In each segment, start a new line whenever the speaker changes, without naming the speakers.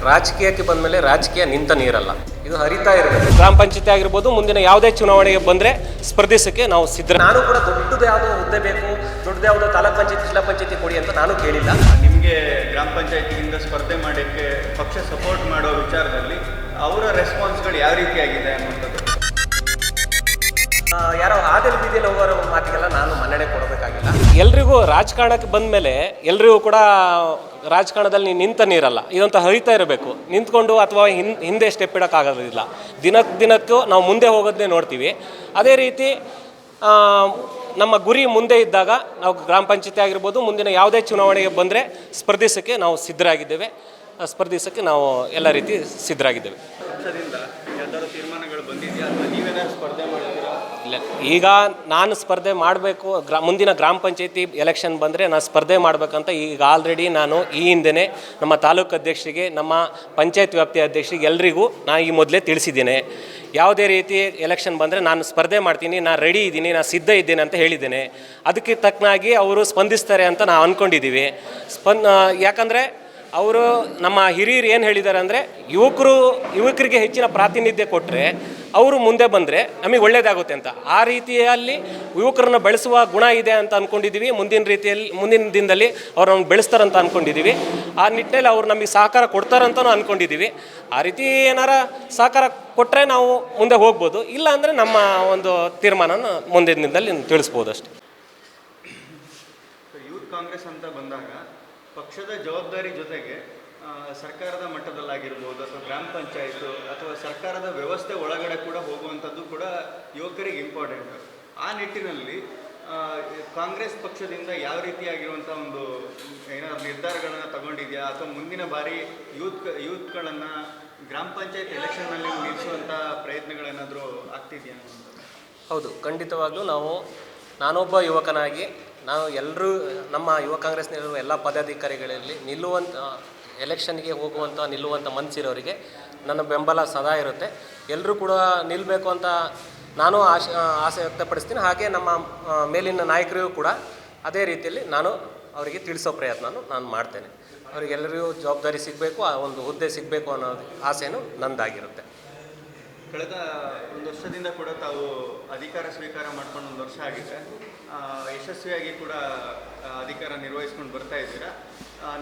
ರಾಜಕೀಯಕ್ಕೆ ಬಂದಮೇಲೆ ರಾಜಕೀಯ ನಿಂತ ನೀರಲ್ಲ, ಇದು ಹರಿತಾ ಇರಬೇಕು. ಗ್ರಾಮ ಪಂಚಾಯತಿ ಆಗಿರ್ಬೋದು, ಮುಂದಿನ ಯಾವುದೇ ಚುನಾವಣೆಗೆ ಬಂದರೆ ಸ್ಪರ್ಧಿಸೋಕ್ಕೆ ನಾವು ಸಿದ್ಧ. ನಾನು ಕೂಡ ದೊಡ್ಡದು ಯಾವುದೋ ಹುದ್ದೆ ಬೇಕು, ದೊಡ್ಡದು ಯಾವುದೋ ತಾಲೂಕ್ ಪಂಚಾಯತಿ ಜಿಲ್ಲಾ ಪಂಚಾಯತಿ ಕೊಡಿ ಅಂತ ನಾನು ಕೇಳಿಲ್ಲ.
ನಿಮಗೆ ಗ್ರಾಮ ಪಂಚಾಯತಿಯಿಂದ ಸ್ಪರ್ಧೆ ಮಾಡೋಕ್ಕೆ ಪಕ್ಷ ಸಪೋರ್ಟ್ ಮಾಡೋ ವಿಚಾರದಲ್ಲಿ ಅವರ ರೆಸ್ಪಾನ್ಸ್ಗಳು ಯಾವ ರೀತಿಯಾಗಿದೆ ಅನ್ನುವಂಥದ್ದು.
ಯಾರೋ ಆದಲ್ಲಿ ಬೀದಿಯಲ್ಲಿ ಹೋಗೋರ ಮಾತಿಗೆಲ್ಲ ನಾನು ಮನ್ನಣೆ ಕೊಡಬೇಕಾಗಿಲ್ಲ. ಎಲ್ರಿಗೂ ರಾಜಕಾರಣಕ್ಕೆ ಬಂದ ಮೇಲೆ ಎಲ್ರಿಗೂ ಕೂಡ ರಾಜಕಾರಣದಲ್ಲಿ ನಿಂತ ನೀರಲ್ಲ, ಇದಂತ ಹರಿತಾ ಇರಬೇಕು. ನಿಂತ್ಕೊಂಡು ಅಥವಾ ಹಿಂದೆ ಸ್ಟೆಪ್ ಇಡೋಕ್ಕಾಗೋದಿಲ್ಲ. ದಿನಕ್ಕೂ ನಾವು ಮುಂದೆ ಹೋಗೋದನ್ನೇ ನೋಡ್ತೀವಿ. ಅದೇ ರೀತಿ ನಮ್ಮ ಗುರಿ ಮುಂದೆ ಇದ್ದಾಗ ನಾವು ಗ್ರಾಮ ಪಂಚಾಯತಿ ಆಗಿರ್ಬೋದು, ಮುಂದಿನ ಯಾವುದೇ ಚುನಾವಣೆಗೆ ಬಂದರೆ ಸ್ಪರ್ಧಿಸೋಕ್ಕೆ ನಾವು ಸಿದ್ಧರಾಗಿದ್ದೇವೆ. ಸ್ಪರ್ಧಿಸೋಕ್ಕೆ ನಾವು ಎಲ್ಲ ರೀತಿ ಸಿದ್ಧರಾಗಿದ್ದೇವೆ.
ಪಕ್ಷದಿಂದ ಯಾವ್ದಾದ್ರು ತೀರ್ಮಾನಗಳು ಬಂದಿದೆಯಾ ಅಥವಾ ನೀವೇನಾದ್ರು ಸ್ಪರ್ಧೆ ಮಾಡ್ತೀರಾ?
ಇಲ್ಲ, ಈಗ ನಾನು ಸ್ಪರ್ಧೆ ಮಾಡಬೇಕು. ಮುಂದಿನ ಗ್ರಾಮ ಪಂಚಾಯತಿ ಎಲೆಕ್ಷನ್ ಬಂದರೆ ನಾನು ಸ್ಪರ್ಧೆ ಮಾಡಬೇಕಂತ ಈಗ ಆಲ್ರೆಡಿ ನಾನು ಈ ಹಿಂದೆ ನಮ್ಮ ತಾಲೂಕು ಅಧ್ಯಕ್ಷರಿಗೆ, ನಮ್ಮ ಪಂಚಾಯತ್ ವ್ಯಾಪ್ತಿ ಅಧ್ಯಕ್ಷರಿಗೆ ಎಲ್ರಿಗೂ ನಾನು ಈ ಮೊದಲೇ ತಿಳಿಸಿದ್ದೇನೆ. ಯಾವುದೇ ರೀತಿ ಎಲೆಕ್ಷನ್ ಬಂದರೆ ನಾನು ಸ್ಪರ್ಧೆ ಮಾಡ್ತೀನಿ, ನಾನು ರೆಡಿ ಇದ್ದೀನಿ, ನಾನು ಸಿದ್ಧ ಇದ್ದೇನೆ ಅಂತ ಹೇಳಿದ್ದೇನೆ. ಅದಕ್ಕೆ ತಕ್ಕನಾಗಿ ಅವರು ಸ್ಪಂದಿಸ್ತಾರೆ ಅಂತ ನಾವು ಅಂದ್ಕೊಂಡಿದ್ದೀವಿ. ಯಾಕಂದರೆ ಅವರು ನಮ್ಮ ಹಿರಿಯರು ಏನು ಹೇಳಿದ್ದಾರೆ ಅಂದರೆ, ಯುವಕರಿಗೆ ಹೆಚ್ಚಿನ ಪ್ರಾತಿನಿಧ್ಯ ಕೊಟ್ಟರೆ ಅವರು ಮುಂದೆ ಬಂದರೆ ನಮಗೆ ಒಳ್ಳೆಯದಾಗುತ್ತೆ ಅಂತ. ಆ ರೀತಿಯಲ್ಲಿ ಯುವಕರನ್ನು ಬೆಳೆಸುವ ಗುಣ ಇದೆ ಅಂತ ಅಂದ್ಕೊಂಡಿದ್ದೀವಿ. ಮುಂದಿನ ದಿನದಲ್ಲಿ ಅವ್ರು ನಮ್ಗೆ ಬೆಳೆಸ್ತಾರಂತ ಅಂದ್ಕೊಂಡಿದ್ದೀವಿ. ಆ ನಿಟ್ಟಿನಲ್ಲಿ ಅವ್ರು ನಮಗೆ ಸಹಕಾರ ಕೊಡ್ತಾರಂತಲೂ ಅಂದ್ಕೊಂಡಿದ್ದೀವಿ. ಆ ರೀತಿ ಏನಾರ ಸಹಕಾರ ಕೊಟ್ಟರೆ ನಾವು ಮುಂದೆ ಹೋಗ್ಬೋದು, ಇಲ್ಲ ಅಂದರೆ ನಮ್ಮ ಒಂದು ತೀರ್ಮಾನನ ಮುಂದಿನ ದಿನದಲ್ಲಿ ತಿಳಿಸ್ಬೋದು ಅಷ್ಟೇ.
ಯೂತ್ ಕಾಂಗ್ರೆಸ್ ಅಂತ ಬಂದಾಗ ಪಕ್ಷದ ಜವಾಬ್ದಾರಿ ಜೊತೆಗೆ ಸರ್ಕಾರದ ಮಟ್ಟದಲ್ಲಾಗಿರ್ಬೋದು ಅಥವಾ ಗ್ರಾಮ ಪಂಚಾಯತು ಅಥವಾ ಸರ್ಕಾರದ ವ್ಯವಸ್ಥೆ ಒಳಗಡೆ ಕೂಡ ಹೋಗುವಂಥದ್ದು ಕೂಡ ಯುವಕರಿಗೆ ಇಂಪಾರ್ಟೆಂಟ್. ಆ ನಿಟ್ಟಿನಲ್ಲಿ ಕಾಂಗ್ರೆಸ್ ಪಕ್ಷದಿಂದ ಯಾವ ರೀತಿಯಾಗಿರುವಂಥ ಒಂದು ಏನಾದ್ರು ನಿರ್ಧಾರಗಳನ್ನು ತಗೊಂಡಿದೆಯಾ ಅಥವಾ ಮುಂದಿನ ಬಾರಿ ಯೂತ್ಗಳನ್ನು ಗ್ರಾಮ ಪಂಚಾಯತ್ ಎಲೆಕ್ಷನ್ನಲ್ಲಿ ನಿಲ್ಲಿಸುವಂಥ ಪ್ರಯತ್ನಗಳೇನಾದರೂ ಆಗ್ತಿದೆಯಾ?
ಹೌದು, ಖಂಡಿತವಾಗ್ಲೂ ನಾನೊಬ್ಬ ಯುವಕನಾಗಿ ಎಲ್ಲರೂ ನಮ್ಮ ಯುವ ಕಾಂಗ್ರೆಸ್ನಲ್ಲಿರುವ ಎಲ್ಲ ಪದಾಧಿಕಾರಿಗಳಲ್ಲಿ ಎಲೆಕ್ಷನ್ಗೆ ನಿಲ್ಲುವಂಥ ಮನಸ್ಸಿರೋರಿಗೆ ನನ್ನ ಬೆಂಬಲ ಸದಾ ಇರುತ್ತೆ. ಎಲ್ಲರೂ ಕೂಡ ನಿಲ್ಲಬೇಕು ಅಂತ ನಾನು ಆಸೆ ವ್ಯಕ್ತಪಡಿಸ್ತೀನಿ. ಹಾಗೆ ನಮ್ಮ ಮೇಲಿನ ನಾಯಕರಿಗೂ ಕೂಡ ಅದೇ ರೀತಿಯಲ್ಲಿ ನಾನು ಅವರಿಗೆ ತಿಳಿಸೋ ಪ್ರಯತ್ನನೂ ನಾನು ಮಾಡ್ತೇನೆ. ಅವರಿಗೆಲ್ಲರಿಗೂ ಜವಾಬ್ದಾರಿ ಸಿಗಬೇಕು, ಆ ಒಂದು ಹುದ್ದೆ ಸಿಗಬೇಕು ಅನ್ನೋ ಆಸೆನೂ ನಂದಾಗಿರುತ್ತೆ.
ಕಳೆದ ಒಂದು ವರ್ಷದಿಂದ ಕೂಡ ತಾವು ಅಧಿಕಾರ ಸ್ವೀಕಾರ ಮಾಡ್ಕೊಂಡು 1 ವರ್ಷ ಆಗಿದೆ. ಯಶಸ್ವಿಯಾಗಿ ಕೂಡ ಅಧಿಕಾರ ನಿರ್ವಹಿಸ್ಕೊಂಡು ಬರ್ತಾ ಇದ್ದೀರಾ.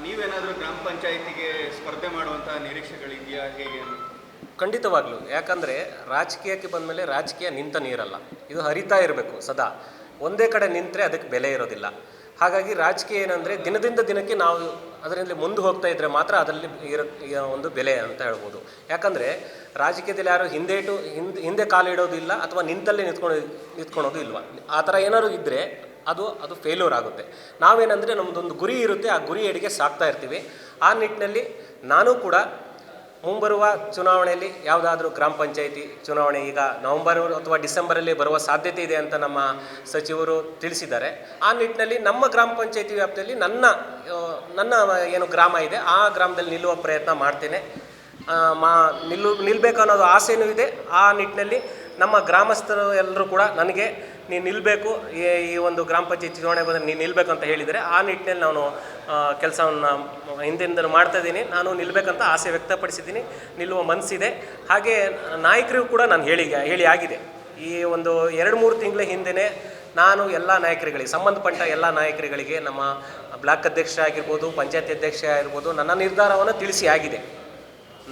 ನೀವೇನಾದರೂ ಗ್ರಾಮ ಪಂಚಾಯತಿಗೆ ಸ್ಪರ್ಧೆ ಮಾಡುವಂಥ ನಿರೀಕ್ಷೆಗಳಿದೆಯಾ, ಹೇಗೆ?
ಖಂಡಿತವಾಗ್ಲೂ. ಯಾಕಂದರೆ ರಾಜಕೀಯಕ್ಕೆ ಬಂದಮೇಲೆ ರಾಜಕೀಯ ನಿಂತ ನೀರಲ್ಲ, ಇದು ಹರಿತಾ ಇರಬೇಕು ಸದಾ. ಒಂದೇ ಕಡೆ ನಿಂತರೆ ಅದಕ್ಕೆ ಬೆಲೆ ಇರೋದಿಲ್ಲ. ಹಾಗಾಗಿ ರಾಜಕೀಯ ಏನಂದರೆ ದಿನದಿಂದ ದಿನಕ್ಕೆ ನಾವು ಅದರಲ್ಲಿ ಮುಂದೆ ಹೋಗ್ತಾ ಇದ್ದರೆ ಮಾತ್ರ ಅದರಲ್ಲಿ ಒಂದು ಬೆಲೆ ಅಂತ ಹೇಳ್ಬೋದು. ಯಾಕಂದರೆ ರಾಜಕೀಯದಲ್ಲಿ ಯಾರು ಹಿಂದೆ ಕಾಲಿಡೋದು ಇಲ್ಲ ಅಥವಾ ನಿಂತಲ್ಲೇ ನಿಂತ್ಕೊಳೋದು ಇಲ್ವ. ಆ ಥರ ಏನಾದ್ರು ಇದ್ದರೆ ಅದು ಫೇಲ್ಯೂರ್ ಆಗುತ್ತೆ. ನಾವೇನಂದರೆ ನಮ್ಮದೊಂದು ಗುರಿ ಇರುತ್ತೆ, ಆ ಗುರಿ ಎಡೆಗೆ ಸಾಗ್ತಾ ಇರ್ತೀವಿ. ಆ ನಿಟ್ಟಿನಲ್ಲಿ ನಾನು ಕೂಡ ಮುಂಬರುವ ಚುನಾವಣೆಯಲ್ಲಿ ಯಾವುದಾದ್ರೂ ಗ್ರಾಮ ಪಂಚಾಯತಿ ಚುನಾವಣೆ ಈಗ ನವಂಬರ್ ಅಥವಾ ಡಿಸೆಂಬರಲ್ಲಿ ಬರುವ ಸಾಧ್ಯತೆ ಇದೆ ಅಂತ ನಮ್ಮ ಸಚಿವರು ತಿಳಿಸಿದ್ದಾರೆ. ಆ ನಿಟ್ಟಿನಲ್ಲಿ ನಮ್ಮ ಗ್ರಾಮ ಪಂಚಾಯತಿ ವ್ಯಾಪ್ತಿಯಲ್ಲಿ ನನ್ನ ಏನು ಗ್ರಾಮ ಇದೆ ಆ ಗ್ರಾಮದಲ್ಲಿ ನಿಲ್ಲುವ ಪ್ರಯತ್ನ ಮಾಡ್ತೇನೆ. ನಿಲ್ಲಬೇಕು ಅನ್ನೋದು ಆಸೆಯೂ ಇದೆ. ಆ ನಿಟ್ಟಿನಲ್ಲಿ ನಮ್ಮ ಗ್ರಾಮಸ್ಥರು ಎಲ್ಲರೂ ಕೂಡ ನನಗೆ ನೀನು ನಿಲ್ಲಬೇಕು, ಈ ಒಂದು ಗ್ರಾಮ ಪಂಚಾಯತಿ ಚುನಾವಣೆ ಬಂದರೆ ನೀನು ನಿಲ್ಲಬೇಕು ಅಂತ ಹೇಳಿದರೆ ಆ ನಿಟ್ಟಿನಲ್ಲಿ ನಾನು ಕೆಲಸವನ್ನು ಹಿಂದಿಂದ ಮಾಡ್ತಾಯಿದ್ದೀನಿ. ನಾನು ನಿಲ್ಲಬೇಕಂತ ಆಸೆ ವ್ಯಕ್ತಪಡಿಸಿದ್ದೀನಿ, ನಿಲ್ಲುವ ಮನಸ್ಸಿದೆ. ಹಾಗೆ ನಾಯಕರಿಗೂ ಕೂಡ ನಾನು ಹೇಳಿ ಆಗಿದೆ. ಈ ಒಂದು 2-3 ತಿಂಗಳ ಹಿಂದೆ ನಾನು ಎಲ್ಲ ನಾಯಕರುಗಳಿಗೆ, ಸಂಬಂಧಪಟ್ಟ ಎಲ್ಲ ನಾಯಕರುಗಳಿಗೆ, ನಮ್ಮ ಬ್ಲಾಕ್ ಅಧ್ಯಕ್ಷ ಆಗಿರ್ಬೋದು, ಪಂಚಾಯತಿ ಅಧ್ಯಕ್ಷ ಆಗಿರ್ಬೋದು, ನನ್ನ ನಿರ್ಧಾರವನ್ನು ತಿಳಿಸಿ ಆಗಿದೆ.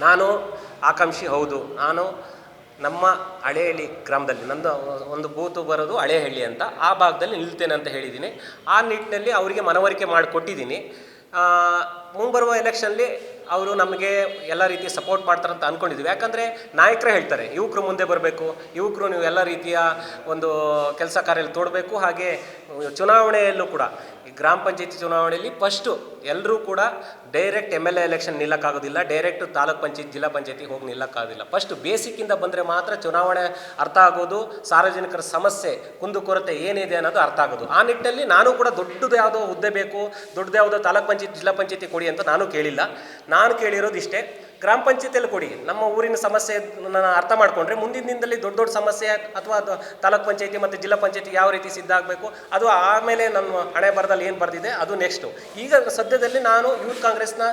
ನಾನು ಆಕಾಂಕ್ಷಿ ಹೌದು. ನಾನು ನಮ್ಮ ಹಳೆಹಳ್ಳಿ ಗ್ರಾಮದಲ್ಲಿ ನಂದು ಒಂದು ಬೂತು ಬರೋದು ಹಳೆಹಳ್ಳಿ ಅಂತ, ಆ ಭಾಗದಲ್ಲಿ ನಿಲ್ತೇನೆ ಅಂತ ಹೇಳಿದ್ದೀನಿ. ಆ ನಿಟ್ಟಿನಲ್ಲಿ ಅವರಿಗೆ ಮನವರಿಕೆ ಮಾಡಿಕೊಟ್ಟಿದ್ದೀನಿ. ಮುಂಬರುವ ಎಲೆಕ್ಷನ್ಲಿ ಅವರು ನಮಗೆ ಎಲ್ಲ ರೀತಿಯ ಸಪೋರ್ಟ್ ಮಾಡ್ತಾರಂತ ಅಂದ್ಕೊಂಡಿದ್ದೀವಿ. ಯಾಕಂದರೆ ನಾಯಕರೇ ಹೇಳ್ತಾರೆ ಯುವಕರು ಮುಂದೆ ಬರಬೇಕು, ಯುವಕರು ನೀವು ಎಲ್ಲ ರೀತಿಯ ಒಂದು ಕೆಲಸ ಕಾರ್ಯದಲ್ಲಿ ತೋಡಬೇಕು. ಹಾಗೆ ಚುನಾವಣೆಯಲ್ಲೂ ಕೂಡ ಈ ಗ್ರಾಮ ಪಂಚಾಯತಿ ಚುನಾವಣೆಯಲ್ಲಿ ಫಸ್ಟು ಎಲ್ಲರೂ ಕೂಡ ಡೈರೆಕ್ಟ್ MLA ಎಲೆಕ್ಷನ್ ನಿಲ್ಲಕ್ಕಾಗೋದಿಲ್ಲ, ಡೈರೆಕ್ಟ್ ತಾಲೂಕ್ ಪಂಚಾಯತ್ ಜಿಲ್ಲಾ ಪಂಚಾಯತಿಗೆ ಹೋಗಿ ನಿಲ್ಲಕ್ಕಾಗೋದಿಲ್ಲ. ಫಸ್ಟ್ ಬೇಸಿಕ್ಕಿಂದ ಬಂದರೆ ಮಾತ್ರ ಚುನಾವಣೆ ಅರ್ಥ ಆಗೋದು, ಸಾರ್ವಜನಿಕರ ಸಮಸ್ಯೆ ಕುಂದುಕೊರತೆ ಏನಿದೆ ಅನ್ನೋದು ಅರ್ಥ ಆಗೋದು. ಆ ನಿಟ್ಟಿನಲ್ಲಿ ನಾನು ಕೂಡ ದೊಡ್ಡದು ಯಾವುದೋ ಹುದ್ದೆ ಬೇಕು, ದೊಡ್ಡದು ಯಾವುದೋ ತಾಲೂಕ್ ಪಂಚಾಯತ್ ಜಿಲ್ಲಾ ಪಂಚಾಯತಿ ಕೊಡಿ ಅಂತ ನಾನು ಕೇಳಿಲ್ಲ. ನಾನು ಕೇಳಿರೋದು ಇಷ್ಟೇ, ಗ್ರಾಮ ಪಂಚಾಯತಿಯಲ್ಲಿ ಕೊಡಿ. ನಮ್ಮ ಊರಿನ ಸಮಸ್ಯೆ ಅರ್ಥ ಮಾಡಿಕೊಂಡ್ರೆ ಮುಂದಿನ ದಿನದಲ್ಲಿ ದೊಡ್ಡ ದೊಡ್ಡ ಸಮಸ್ಯೆ ಅಥವಾ ತಾಲೂಕ್ ಪಂಚಾಯತಿ ಮತ್ತು ಜಿಲ್ಲಾ ಪಂಚಾಯತಿ ಯಾವ ರೀತಿ ಸಿದ್ಧ ಆಗಬೇಕು ಅದು ಆಮೇಲೆ ನಮ್ಮ ಹಣೆ ಬರದಲ್ಲಿ ಏನು ಬರೆದಿದೆ ಅದು ನೆಕ್ಸ್ಟು. ಈಗ ಸದ್ಯದಲ್ಲಿ ನಾನು ಯೂತ್ ಕಾಂಗ್ರೆಸ್ನ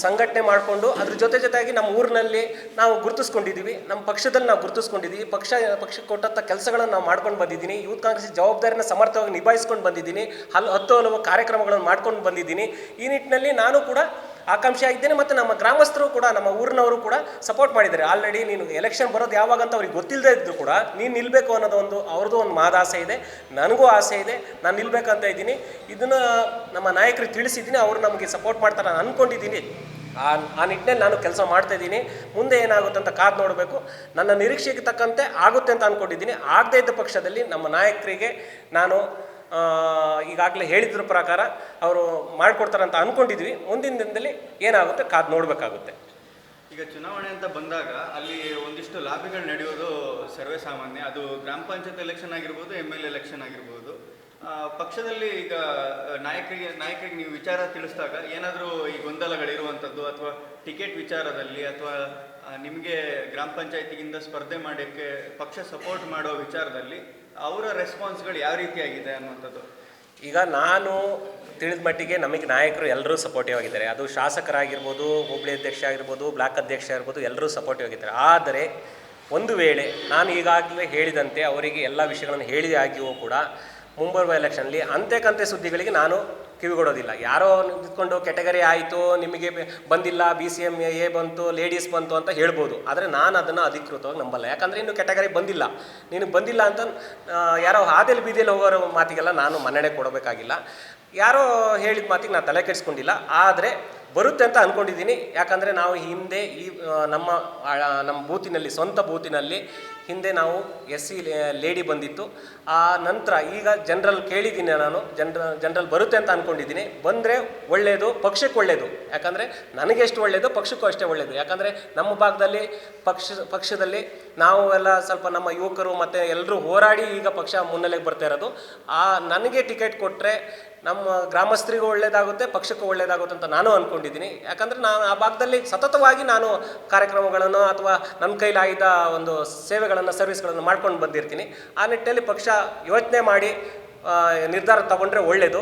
ಸಂಘಟನೆ ಮಾಡಿಕೊಂಡು ಅದ್ರ ಜೊತೆಯಾಗಿ ನಮ್ಮ ಊರಿನಲ್ಲಿ ನಾವು ಗುರುತಿಸ್ಕೊಂಡಿದ್ದೀವಿ, ನಮ್ಮ ಪಕ್ಷದಲ್ಲಿ ನಾವು ಗುರುತಿಸ್ಕೊಂಡಿದ್ದೀವಿ, ಪಕ್ಷಕ್ಕೆ ಕೊಟ್ಟಂಥ ಕೆಲಸಗಳನ್ನು ನಾವು ಮಾಡ್ಕೊಂಡು ಬಂದಿದ್ದೀನಿ. ಯೂತ್ ಕಾಂಗ್ರೆಸ್ ಜವಾಬ್ದಾರಿನ ಸಮರ್ಥವಾಗಿ ನಿಭಾಯಿಸ್ಕೊಂಡು ಬಂದಿದ್ದೀನಿ. ಹಲವು ಕಾರ್ಯಕ್ರಮಗಳನ್ನು ಮಾಡ್ಕೊಂಡು ಬಂದಿದ್ದೀನಿ. ಈ ನಿಟ್ಟಿನಲ್ಲಿ ನಾನು ಕೂಡ ಆಕಾಂಕ್ಷಿ ಆಗಿದ್ದೇನೆ ಮತ್ತು ನಮ್ಮ ಗ್ರಾಮಸ್ಥರು ಕೂಡ ನಮ್ಮ ಊರಿನವರು ಕೂಡ ಸಪೋರ್ಟ್ ಮಾಡಿದ್ದಾರೆ. ಆಲ್ರೆಡಿ ನೀನು ಎಲೆಕ್ಷನ್ ಬರೋದು ಯಾವಾಗ ಅಂತ ಅವ್ರಿಗೆ ಗೊತ್ತಿಲ್ಲದೆ ಇದ್ದು ಕೂಡ ನೀನು ನಿಲ್ಲಬೇಕು ಅನ್ನೋದು ಅವ್ರದ್ದು ಒಂದು ಆಸೆ ಇದೆ, ನನಗೂ ಆಸೆ ಇದೆ, ನಾನು ನಿಲ್ಲಬೇಕಂತ ಇದ್ದೀನಿ. ಇದನ್ನು ನಮ್ಮ ನಾಯಕರಿಗೆ ತಿಳಿಸಿದ್ದೀನಿ, ಅವರು ನಮಗೆ ಸಪೋರ್ಟ್ ಮಾಡ್ತಾರೆ ನಾನು ಅಂದ್ಕೊಂಡಿದ್ದೀನಿ. ಆ ನಿಟ್ಟಿನಲ್ಲಿ ನಾನು ಕೆಲಸ ಮಾಡ್ತಾಯಿದ್ದೀನಿ. ಮುಂದೆ ಏನಾಗುತ್ತೆ ಅಂತ ಕಾದು ನೋಡಬೇಕು. ನನ್ನ ನಿರೀಕ್ಷೆಗೆ ತಕ್ಕಂತೆ ಆಗುತ್ತೆ ಅಂತ ಅಂದ್ಕೊಂಡಿದ್ದೀನಿ. ಆಗದೇ ಇದ್ದ ಪಕ್ಷದಲ್ಲಿ ನಮ್ಮ ನಾಯಕರಿಗೆ ನಾನು ಈಗಾಗಲೇ ಹೇಳಿದ್ರ ಪ್ರಕಾರ ಅವರು ಮಾಡಿಕೊಡ್ತಾರೆ ಅಂತ ಅಂದ್ಕೊಂಡಿದ್ವಿ. ಮುಂದಿನ ದಿನದಲ್ಲಿ ಏನಾಗುತ್ತೆ ಕಾದು ನೋಡಬೇಕಾಗುತ್ತೆ.
ಈಗ ಚುನಾವಣೆ ಅಂತ ಬಂದಾಗ ಅಲ್ಲಿ ಒಂದಿಷ್ಟು ಲಾಬಿಗಳು ನಡೆಯೋದು ಸರ್ವೇ ಸಾಮಾನ್ಯ. ಅದು ಗ್ರಾಮ ಪಂಚಾಯತ್ ಎಲೆಕ್ಷನ್ ಆಗಿರ್ಬೋದು, MLA ಎಲೆಕ್ಷನ್ ಆಗಿರ್ಬೋದು. ಪಕ್ಷದಲ್ಲಿ ಈಗ ನಾಯಕರಿಗೆ ನೀವು ವಿಚಾರ ತಿಳಿಸಿದಾಗ ಏನಾದರೂ ಈ ಗೊಂದಲಗಳಿರುವಂಥದ್ದು ಅಥವಾ ಟಿಕೆಟ್ ವಿಚಾರದಲ್ಲಿ ಅಥವಾ ನಿಮಗೆ ಗ್ರಾಮ ಪಂಚಾಯತಿಗಿಂತ ಸ್ಪರ್ಧೆ ಮಾಡೋಕ್ಕೆ ಪಕ್ಷ ಸಪೋರ್ಟ್ ಮಾಡೋ ವಿಚಾರದಲ್ಲಿ ಅವರ ರೆಸ್ಪಾನ್ಸ್ಗಳು ಯಾವ ರೀತಿಯಾಗಿದೆ ಅನ್ನುವಂಥದ್ದು?
ಈಗ ನಾನು ತಿಳಿದ ಮಟ್ಟಿಗೆ ನಮಗೆ ನಾಯಕರು ಎಲ್ಲರೂ ಸಪೋರ್ಟಿವ್ ಆಗಿದ್ದಾರೆ. ಅದು ಶಾಸಕರಾಗಿರ್ಬೋದು, ಹೋಬಳಿ ಅಧ್ಯಕ್ಷ ಆಗಿರ್ಬೋದು, ಬ್ಲಾಕ್ ಅಧ್ಯಕ್ಷ ಆಗಿರ್ಬೋದು, ಎಲ್ಲರೂ ಸಪೋರ್ಟಿವ್ ಆಗಿದ್ದಾರೆ. ಆದರೆ ಒಂದು ವೇಳೆ ನಾನು ಈಗಾಗಲೇ ಹೇಳಿದಂತೆ ಅವರಿಗೆ ಎಲ್ಲ ವಿಷಯಗಳನ್ನು ಹೇಳಿದೆ ಆಗಿಯೂ ಕೂಡ ಮುಂಬರುವ ಎಲೆಕ್ಷನ್ಲಿ ಅಂತೆ ಸುದ್ದಿಗಳಿಗೆ ನಾನು ಕಿವಿಗೊಡೋದಿಲ್ಲ. ಯಾರೋ ನಿಂತ್ಕೊಂಡು ಕೆಟಗರಿ ಆಯಿತು, ನಿಮಗೆ ಬಂದಿಲ್ಲ, BCM A ಬಂತು, ಲೇಡೀಸ್ ಬಂತು ಅಂತ ಹೇಳ್ಬೋದು. ಆದರೆ ನಾನು ಅದನ್ನು ಅಧಿಕೃತವಾಗಿ ನಂಬಲ್ಲ. ಯಾಕಂದರೆ ಇನ್ನು ಕೆಟಗರಿ ಬಂದಿಲ್ಲ, ನಿನಗೆ ಬಂದಿಲ್ಲ ಅಂತ ಯಾರೋ ಹಾದಿಯಲ್ಲಿ ಬೀದಿಯಲ್ಲಿ ಹೋಗೋರ ಮಾತಿಗೆಲ್ಲ ನಾನು ಮನ್ನಣೆ ಕೊಡಬೇಕಾಗಿಲ್ಲ. ಯಾರೋ ಹೇಳಿದ ಮಾತಿಗೆ ನಾನು ತಲೆ ಕೆಡಿಸ್ಕೊಂಡಿಲ್ಲ. ಆದರೆ ಬರುತ್ತೆ ಅಂತ ಅಂದ್ಕೊಂಡಿದ್ದೀನಿ. ಯಾಕಂದರೆ ನಾವು ಹಿಂದೆ ನಮ್ಮ ಬೂತಿನಲ್ಲಿ, ಸ್ವಂತ ಬೂತಿನಲ್ಲಿ ಹಿಂದೆ ನಾವು SC ಲೇಡಿ ಬಂದಿತ್ತು. ಆ ನಂತರ ಈಗ ಜನರಲ್ ಕೇಳಿದ್ದೀನಿ, ನಾನು ಜನರಲ್ ಬರುತ್ತೆ ಅಂತ ಅಂದ್ಕೊಂಡಿದ್ದೀನಿ. ಬಂದರೆ ಒಳ್ಳೆಯದು, ಪಕ್ಷಕ್ಕೆ ಒಳ್ಳೆಯದು. ಯಾಕಂದರೆ ನನಗೆ ಎಷ್ಟು ಒಳ್ಳೆಯದು ಪಕ್ಷಕ್ಕೂ ಅಷ್ಟೇ ಒಳ್ಳೆಯದು. ಯಾಕಂದರೆ ನಮ್ಮ ಭಾಗದಲ್ಲಿ ಪಕ್ಷದಲ್ಲಿ ನಾವು ಎಲ್ಲ ಸ್ವಲ್ಪ ನಮ್ಮ ಯುವಕರು ಮತ್ತು ಎಲ್ಲರೂ ಹೋರಾಡಿ ಈಗ ಪಕ್ಷ ಮುನ್ನೆಲೆಗೆ ಬರ್ತಾ ಇರೋದು. ನನಗೆ ಟಿಕೆಟ್ ಕೊಟ್ಟರೆ ನಮ್ಮ ಗ್ರಾಮಸ್ಥರಿಗೂ ಒಳ್ಳೆಯದಾಗುತ್ತೆ, ಪಕ್ಷಕ್ಕೂ ಒಳ್ಳೆಯದಾಗುತ್ತೆ ಅಂತ ನಾನು ಅಂದ್ಕೊಂಡಿದ್ದೀನಿ. ಯಾಕಂದರೆ ನಾನು ಆ ಭಾಗದಲ್ಲಿ ಸತತವಾಗಿ ನಾನು ಕಾರ್ಯಕ್ರಮಗಳನ್ನು ಅಥವಾ ನನ್ನ ಕೈಲಾಗಿದ್ದ ಒಂದು ಸರ್ವಿಸ್ಗಳನ್ನು ಮಾಡ್ಕೊಂಡು ಬಂದಿರ್ತೀನಿ. ಆ ನಿಟ್ಟಿನಲ್ಲಿ ಪಕ್ಷ ಯೋಚನೆ ಮಾಡಿ ನಿರ್ಧಾರ ತಗೊಂಡ್ರೆ ಒಳ್ಳೆಯದು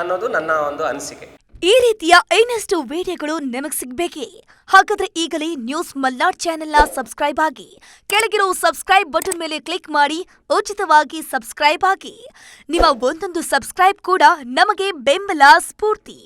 ಅನ್ನೋದು ನನ್ನ ಒಂದು ಅನಿಸಿಕೆ.
ಈ ರೀತಿಯ ಇನ್ನಷ್ಟು ವಿಡಿಯೋಗಳು ನಿಮಗೆ ಸಿಗಬೇಕೇ? ಹಾಗಾದ್ರೆ ಈಗಲೇ ನ್ಯೂಸ್ ಮಲ್ನಾಡ್ ಚಾನೆಲ್ನ ಸಬ್ಸ್ಕ್ರೈಬ್ ಆಗಿ, ಕೆಳಗಿರೋ ಸಬ್ಸ್ಕ್ರೈಬ್ ಬಟನ್ ಮೇಲೆ ಕ್ಲಿಕ್ ಮಾಡಿ ಉಚಿತವಾಗಿ ಸಬ್ಸ್ಕ್ರೈಬ್ ಆಗಿ. ನಿಮ್ಮ ಒಂದೊಂದು ಸಬ್ಸ್ಕ್ರೈಬ್ ಕೂಡ ನಮಗೆ ಬೆಂಬಲ, ಸ್ಫೂರ್ತಿ.